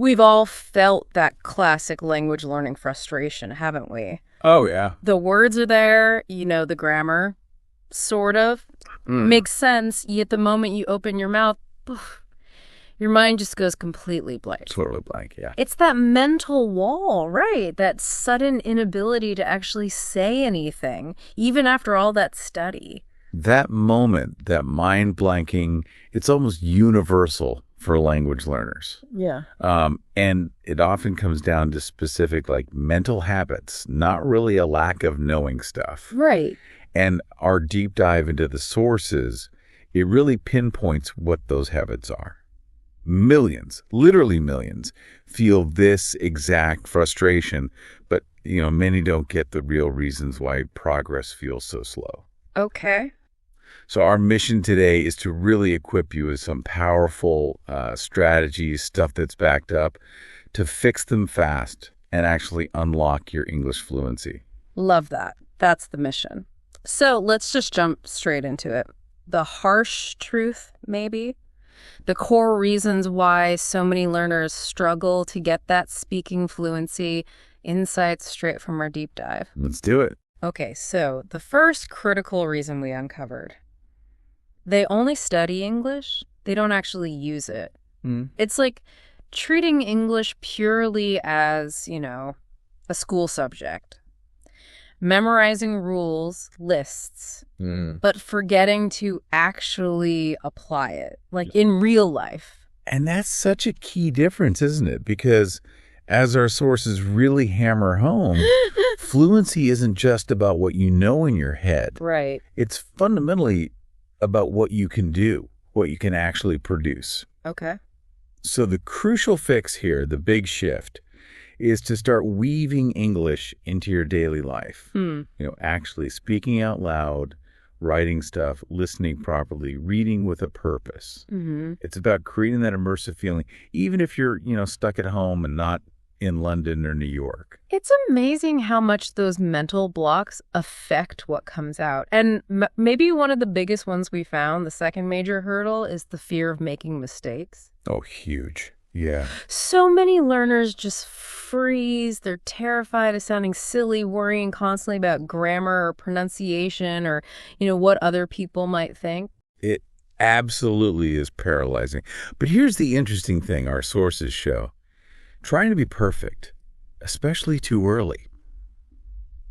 We've all felt that classic language learning frustration, haven't we? Oh, yeah. The words are there, you know, the grammar, sort of. Makes sense, yet the moment you open your mouth, your mind just goes completely blank. Totally blank, yeah. It's that mental wall, right? That sudden inability to actually say anything, even after all that study. That moment, that mind blanking, it's almost universal for language learners. Yeah. And it often comes down to specific like mental habits, not really a lack of knowing stuff. Right. And our deep dive into the sources, it really pinpoints what those habits are. Millions, literally millions, feel this exact frustration, but many don't get the real reasons why progress feels so slow. Okay. So our mission today is to really equip you with some powerful strategies, stuff that's backed up, to fix them fast and actually unlock your English fluency. Love that. That's the mission. So let's just jump straight into it. The harsh truth, maybe? The core reasons why so many learners struggle to get that speaking fluency, insights straight from our deep dive. Let's do it. Okay, so the first critical reason we uncovered. They only study English. They don't actually use it. It's like treating English purely as, a school subject. Memorizing rules, lists, but forgetting to actually apply it, like in real life. And that's such a key difference, isn't it? Because as our sources really hammer home, fluency isn't just about what you know in your head. Right. It's fundamentally about what you can do, what you can actually produce. Okay. So the crucial fix here, the big shift, is to start weaving English into your daily life. Actually speaking out loud, writing stuff, listening properly, reading with a purpose. It's about creating that immersive feeling, even if you're, stuck at home and not in London or New York. It's amazing how much those mental blocks affect what comes out. And maybe one of the biggest ones we found, the second major hurdle, is the fear of making mistakes. Oh, huge. Yeah. So many learners just freeze. They're terrified of sounding silly, worrying constantly about grammar or pronunciation or, what other people might think. It absolutely is paralyzing. But here's the interesting thing our sources show. Trying to be perfect, especially too early,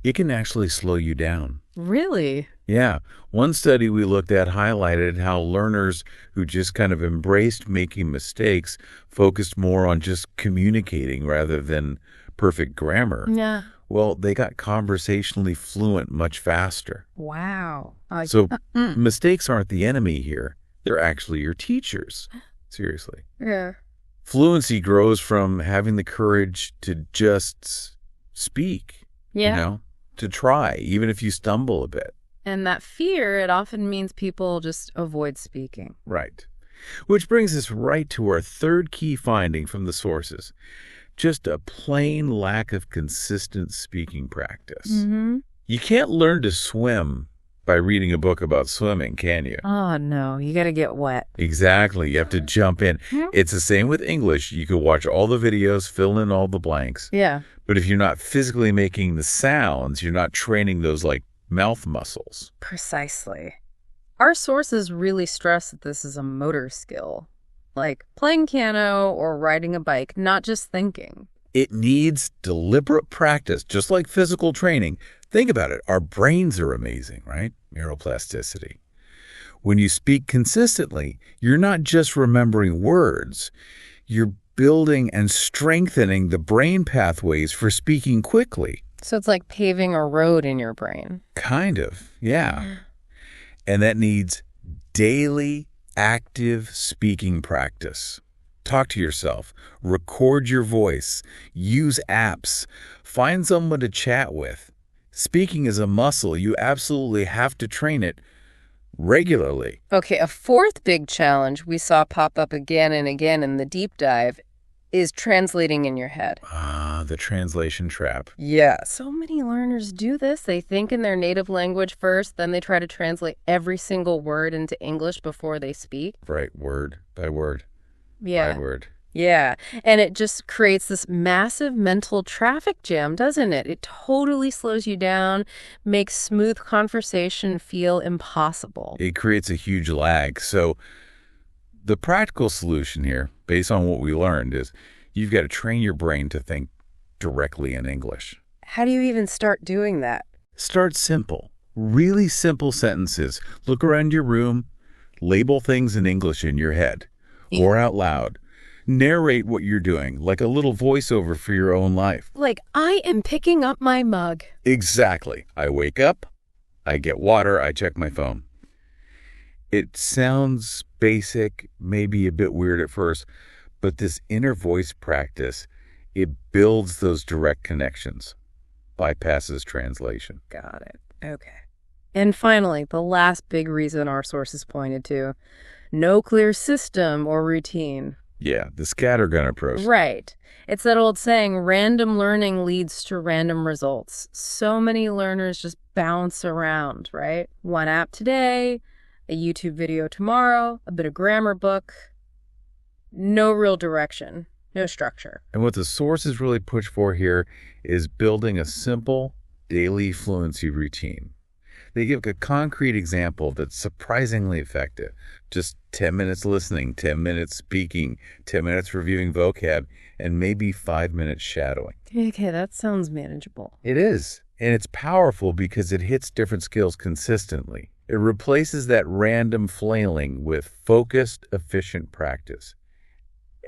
it can actually slow you down. Really? Yeah. One study we looked at highlighted how learners who just kind of embraced making mistakes focused more on just communicating rather than perfect grammar. Yeah. Well, they got conversationally fluent much faster. Wow. So mistakes aren't the enemy here. They're actually your teachers. Seriously. Yeah. Fluency grows from having the courage to just speak, to try, even if you stumble a bit. And that fear, it often means people just avoid speaking. Right. Which brings us right to our third key finding from the sources. Just a plain lack of consistent speaking practice. You can't learn to swim by reading a book about swimming, can you? Oh, no. You got to get wet. Exactly. You have to jump in. It's the same with English. You could watch all the videos, fill in all the blanks. Yeah. But if you're not physically making the sounds, you're not training those mouth muscles. Precisely. Our sources really stress that this is a motor skill, like playing piano or riding a bike, not just thinking. It needs deliberate practice, just like physical training. Think about it. Our brains are amazing, right? Neuroplasticity. When you speak consistently, you're not just remembering words. You're building and strengthening the brain pathways for speaking quickly. So it's like paving a road in your brain. Kind of, yeah. And that needs daily, active speaking practice. Talk to yourself. Record your voice. Use apps. Find someone to chat with. Speaking is a muscle. You absolutely have to train it regularly. Okay, a fourth big challenge we saw pop up again and again in the deep dive is translating in your head. The translation trap. Yeah. So many learners do this. They think in their native language first, then they try to translate every single word into English before they speak. Right, word by word. Yeah. By word. Yeah, and it just creates this massive mental traffic jam, doesn't it? It totally slows you down, makes smooth conversation feel impossible. It creates a huge lag. So the practical solution here, based on what we learned, is you've got to train your brain to think directly in English. How do you even start doing that? Start simple. Really simple sentences. Look around your room, label things in English in your head or out loud. Narrate what you're doing, like a little voiceover for your own life. Like, I am picking up my mug. Exactly. I wake up, I get water, I check my phone. It sounds basic, maybe a bit weird at first, but this inner voice practice, it builds those direct connections, bypasses translation. Got it. Okay. And finally, the last big reason our sources pointed to, no clear system or routine. Yeah, the scattergun approach. Right. It's that old saying, random learning leads to random results. So many learners just bounce around, right? One app today, a YouTube video tomorrow, a bit of grammar book. No real direction, no structure. And what the sources really push for here is building a simple daily fluency routine. They give a concrete example that's surprisingly effective. Just 10 minutes listening, 10 minutes speaking, 10 minutes reviewing vocab, and maybe 5 minutes shadowing. Okay, that sounds manageable. It is. And it's powerful because it hits different skills consistently. It replaces that random flailing with focused, efficient practice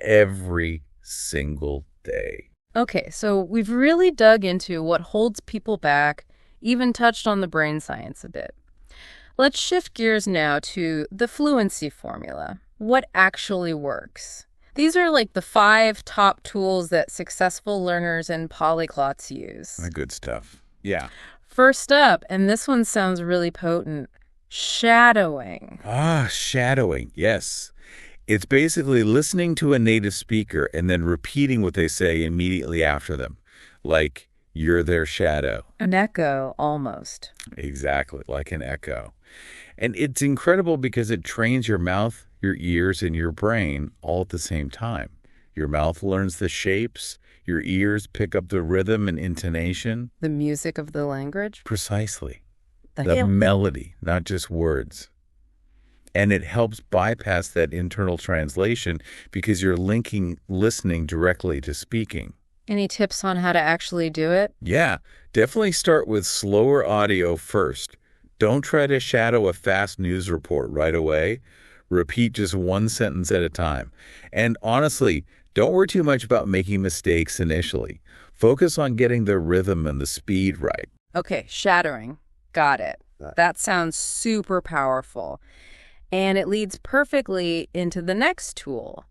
every single day. Okay, so we've really dug into what holds people back, even touched on the brain science a bit. Let's shift gears now to the fluency formula. What actually works? These are like the 5 top tools that successful learners and polyglots use. Good stuff. Yeah. First up, and this one sounds really potent, shadowing. Shadowing. Yes. It's basically listening to a native speaker and then repeating what they say immediately after them. Like, you're their shadow. An echo, almost. Exactly, like an echo. And it's incredible because it trains your mouth, your ears, and your brain all at the same time. Your mouth learns the shapes. Your ears pick up the rhythm and intonation. The music of the language? Precisely. The melody, not just words. And it helps bypass that internal translation because you're linking listening directly to speaking. Any tips on how to actually do it? Yeah, definitely start with slower audio first. Don't try to shadow a fast news report right away. Repeat just one sentence at a time. And honestly, don't worry too much about making mistakes initially. Focus on getting the rhythm and the speed right. Okay, shadowing. Got it. That sounds super powerful. And it leads perfectly into the next tool,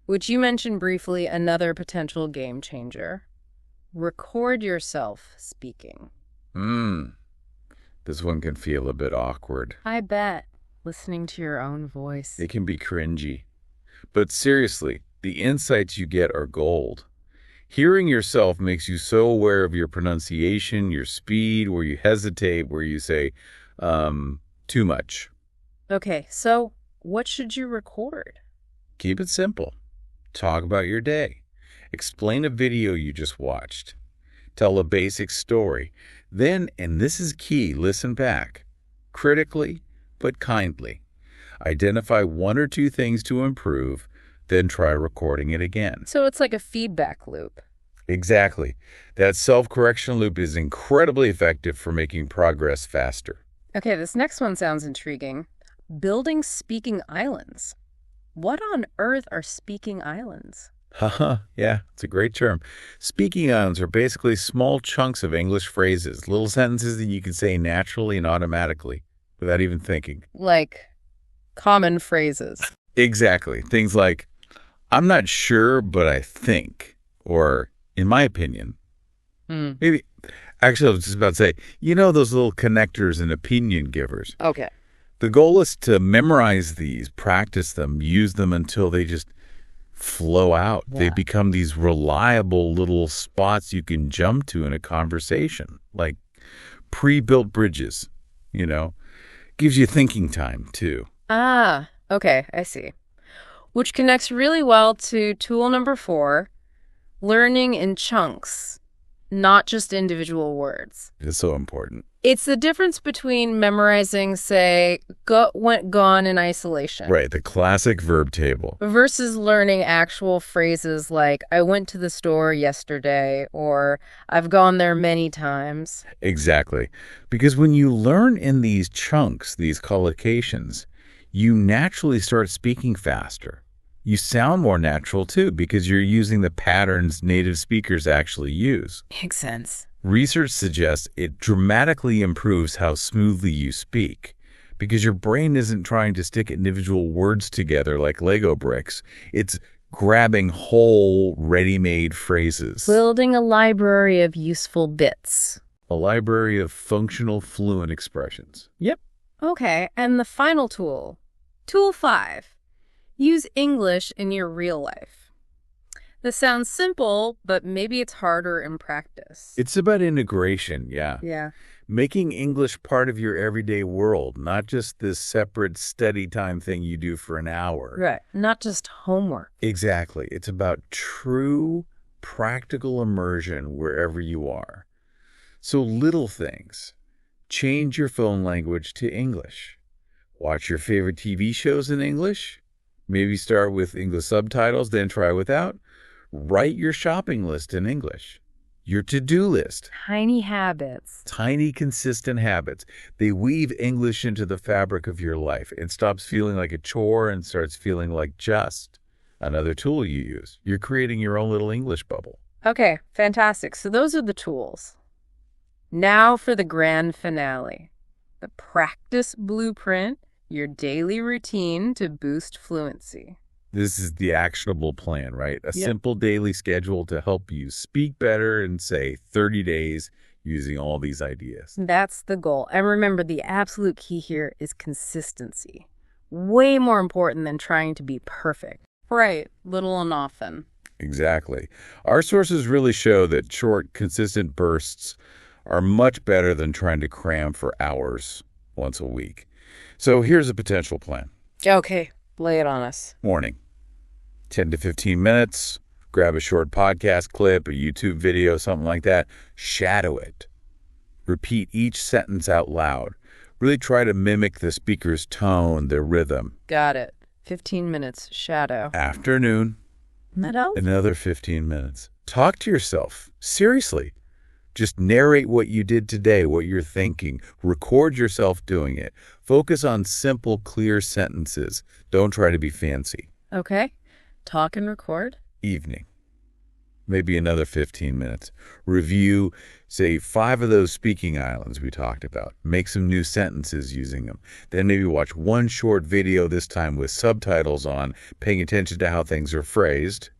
which you mentioned briefly, another potential game changer. Record yourself speaking. This one can feel a bit awkward. I bet. Listening to your own voice. It can be cringy. But seriously, the insights you get are gold. Hearing yourself makes you so aware of your pronunciation, your speed, where you hesitate, where you say, too much. Okay, so what should you record? Keep it simple. Talk about your day. Explain a video you just watched. Tell a basic story. Then, and this is key, listen back. Critically, but kindly. Identify 1 or 2 things to improve, then try recording it again. So it's like a feedback loop. Exactly. That self-correction loop is incredibly effective for making progress faster. Okay, this next one sounds intriguing. Building speaking islands. What on earth are speaking islands? Yeah, it's a great term. Speaking islands are basically small chunks of English phrases, little sentences that you can say naturally and automatically without even thinking. Like common phrases. Exactly. Things like, I'm not sure, but I think. Or, in my opinion. Maybe. Actually, I was just about to say, you know those little connectors and opinion givers. Okay. The goal is to memorize these, practice them, use them until they just flow out. Yeah. They become these reliable little spots you can jump to in a conversation, like pre-built bridges, Gives you thinking time, too. Okay, I see. Which connects really well to tool number 4, learning in chunks, not just individual words. It's so important. It's the difference between memorizing, say, got, went, gone in isolation. Right, the classic verb table. Versus learning actual phrases like, I went to the store yesterday, or I've gone there many times. Exactly. Because when you learn in these chunks, these collocations, you naturally start speaking faster. You sound more natural, too, because you're using the patterns native speakers actually use. Makes sense. Research suggests it dramatically improves how smoothly you speak because your brain isn't trying to stick individual words together like Lego bricks. It's grabbing whole, ready-made phrases. Building a library of useful bits. A library of functional, fluent expressions. Yep. Okay, and the final tool. Tool 5. Use English in your real life. This sounds simple, but maybe it's harder in practice. It's about integration, yeah. Yeah. Making English part of your everyday world, not just this separate study time thing you do for an hour. Right. Not just homework. Exactly. It's about true, practical immersion wherever you are. So little things. Change your phone language to English. Watch your favorite TV shows in English. Maybe start with English subtitles, then try without. Write your shopping list in English. Your to-do list. Tiny habits. Tiny, consistent habits. They weave English into the fabric of your life. It stops feeling like a chore and starts feeling like just another tool you use. You're creating your own little English bubble. Okay, fantastic. So those are the tools. Now for the grand finale. The practice blueprint, your daily routine to boost fluency. This is the actionable plan, right? A Yep. simple daily schedule to help you speak better in, say, 30 days using all these ideas. That's the goal. And remember, the absolute key here is consistency. Way more important than trying to be perfect. Right. Little and often. Exactly. Our sources really show that short, consistent bursts are much better than trying to cram for hours once a week. So here's a potential plan. Okay. Lay it on us. Morning, 10 to 15 minutes, grab a short podcast clip, a YouTube video, something like that. Shadow it. Repeat each sentence out loud. Really try to mimic the speaker's tone, their rhythm. Got it. 15 minutes. Shadow. Afternoon, That helps? another 15 minutes. Talk to yourself. Seriously. Just narrate what you did today, what you're thinking. Record yourself doing it. Focus on simple, clear sentences. Don't try to be fancy. Okay. Talk and record. Evening. Maybe another 15 minutes. Review, say, 5 of those speaking islands we talked about. Make some new sentences using them. Then maybe watch one short video, this time with subtitles on, paying attention to how things are phrased.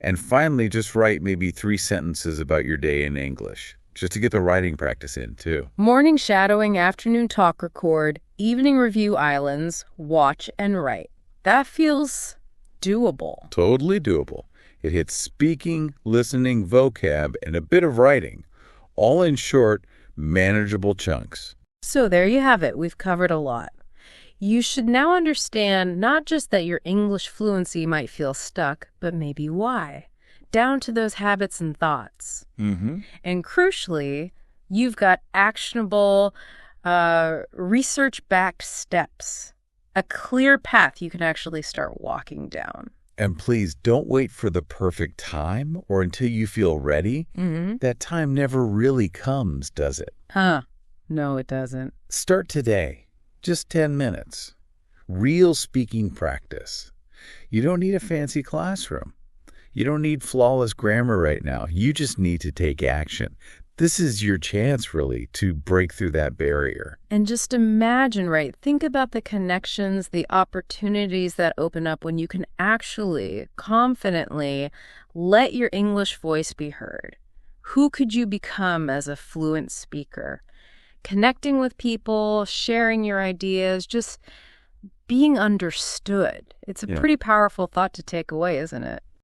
And finally, just write maybe 3 sentences about your day in English, just to get the writing practice in, too. Morning shadowing, afternoon talk record, evening review islands, watch and write. That feels doable. Totally doable. It hits speaking, listening, vocab, and a bit of writing, all in short, manageable chunks. So there you have it. We've covered a lot. You should now understand not just that your English fluency might feel stuck, but maybe why, down to those habits and thoughts. Mm-hmm. And crucially, you've got actionable, research-backed steps, a clear path you can actually start walking down. And please don't wait for the perfect time or until you feel ready. Mm-hmm. That time never really comes, does it? Huh. No, it doesn't. Start today. Just 10 minutes. Real speaking practice. You don't need a fancy classroom. You don't need flawless grammar right now. You just need to take action. This is your chance, really, to break through that barrier. And just imagine, right? Think about the connections, the opportunities that open up when you can actually, confidently let your English voice be heard. Who could you become as a fluent speaker? Connecting with people, sharing your ideas, just being understood. It's a pretty powerful thought to take away, isn't it?